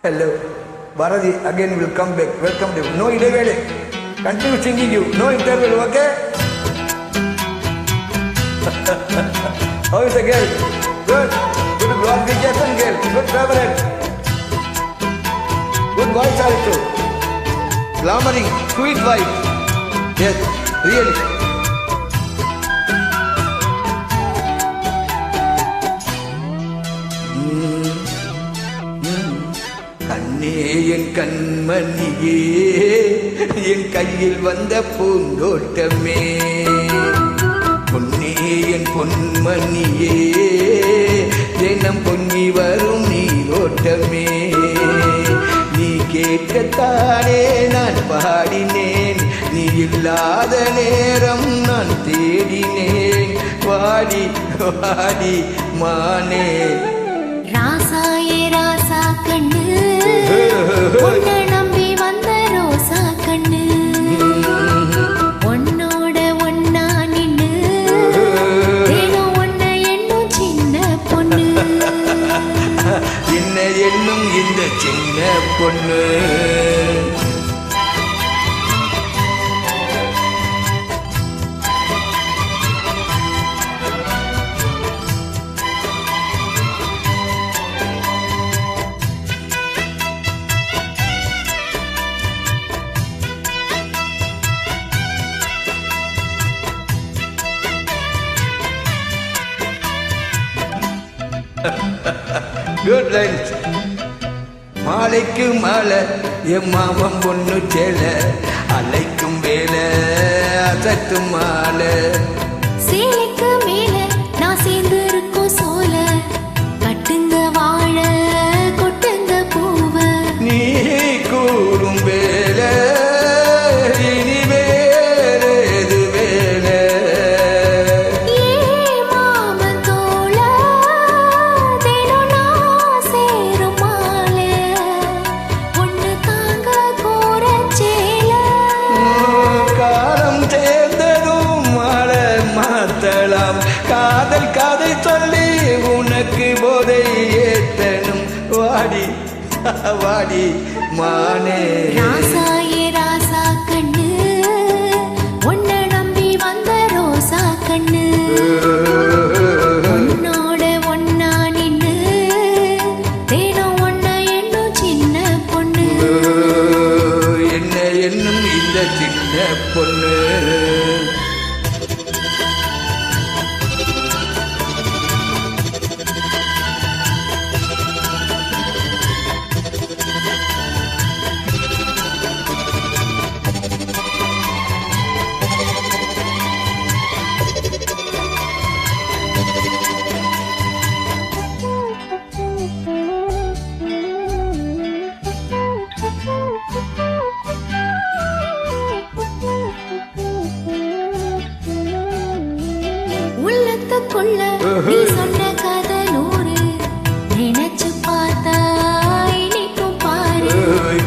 Hello. Bharati again will come back. Welcome you. No interval. Continue singing you. No interval, okay? How is the girl? Good. Good glorification girl. Good favorite. Good voice also. Glamoring. Sweet voice. Yes. Really. கண்ணே என் கண்மணியே என் கையில் வந்த பூந்தோட்டமே பொன்னே என் பொன்மணியே தினம் பொங்கி வரும் நீரோட்டமே நீ கேட்கத்தானே நான் பாடினேன் நீ இல்லாத நேரம் நான் தேடினேன் வாடி வாடி மானே ராசாயே ராசா கண்ணு உன்னை நம்பி வந்த ரோசா கண்ணு உன்னோட ஒன்னா நின்னு தினம் உன்னை எண்ணும் சின்ன பொண்ணு என்ன எண்ணும் இந்த சின்ன பொண்ணு Good lines. மாலைக்கு மாலை என் மாமன் பொண்ணு சேல அலைக்கும் வேலை அசத்தும் மாலை சேலைக்கு மேல நான் சேர்ந்து இருக்கும் சோல கட்டுங்க வாழ கொட்டுங்க பூவ நீ கூறும் வேலை இனி வேறு வேலை ஏ மாமன் தோள தினம் நான் சேரும் மாலை ஒண்ணு தாங்க கோரச்சேல காலம் சேர்ந்ததும் மாலை மாத்தலாம் காதல் கதை சொல்லி உனக்கு போதை ஏத்தனும் வாடி வாடி மானே ராசாயே ராசா கண்ணு உன்னை நம்பி வந்த ரோசா கண்ணு உன்னோட ஒன்னா நின்னு தினம் உன்னை எண்ணும் சின்ன பொண்ணு என்ன என்னும் இந்த சின்ன பொண்ணு உள்ளத்துக்குள்ள நீ சொன்ன கதை நூறு நினைச்சு பார்த்தா இனிக்கும் பாரு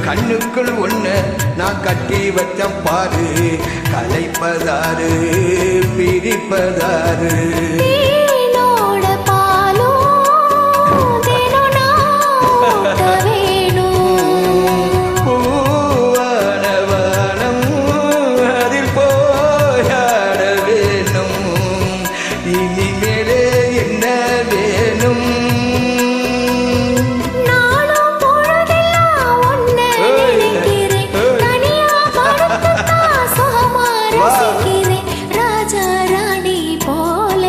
கண்ணுக்குள் ஒண்ணு நான் கட்டி வச்ச பாரு கலைப்பதாரு பிரிப்பதாரு தேனோட பாலும் தினம் நான் ஊட்ட வேணும் பூவான வானம் அதில் போயாட வேணும் இனிமேலே என்ன வேணும் நானும் பொழுதெல்லாம் உன்னை நினைக்கிறேன் தனியா படுத்துத்தான் சுகமா ரசிக்கிறேன் ராஜா ராணி போல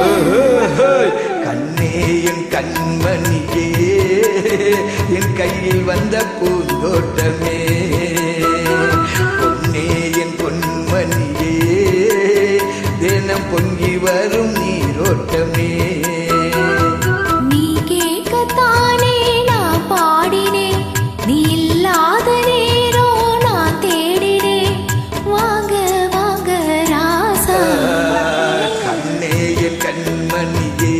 கண்ணே என் கண்மணியே என் கையில் வந்த பூந்தோட்டமே பொன்னே என் பொன்மணியே தினம் பொங்கி வரும் நீரோட்டமே நீ கேட்கத்தானே நான் பாடினேன் நீ இல்லாத நேரம் நான் தேடினேன் வாங்க வாங்க ராசா கண்ணே என் கண்மணியே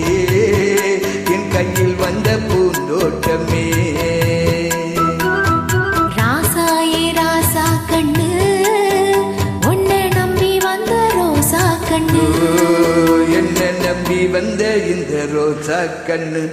என் கையில் வந்த பூந்தோட்டமே ராசாயே ராசா கண்ணு உன்னை நம்பி வந்த ரோசா கண்ணு என்ன நம்பி வந்த இந்த ரோசா கண்ணு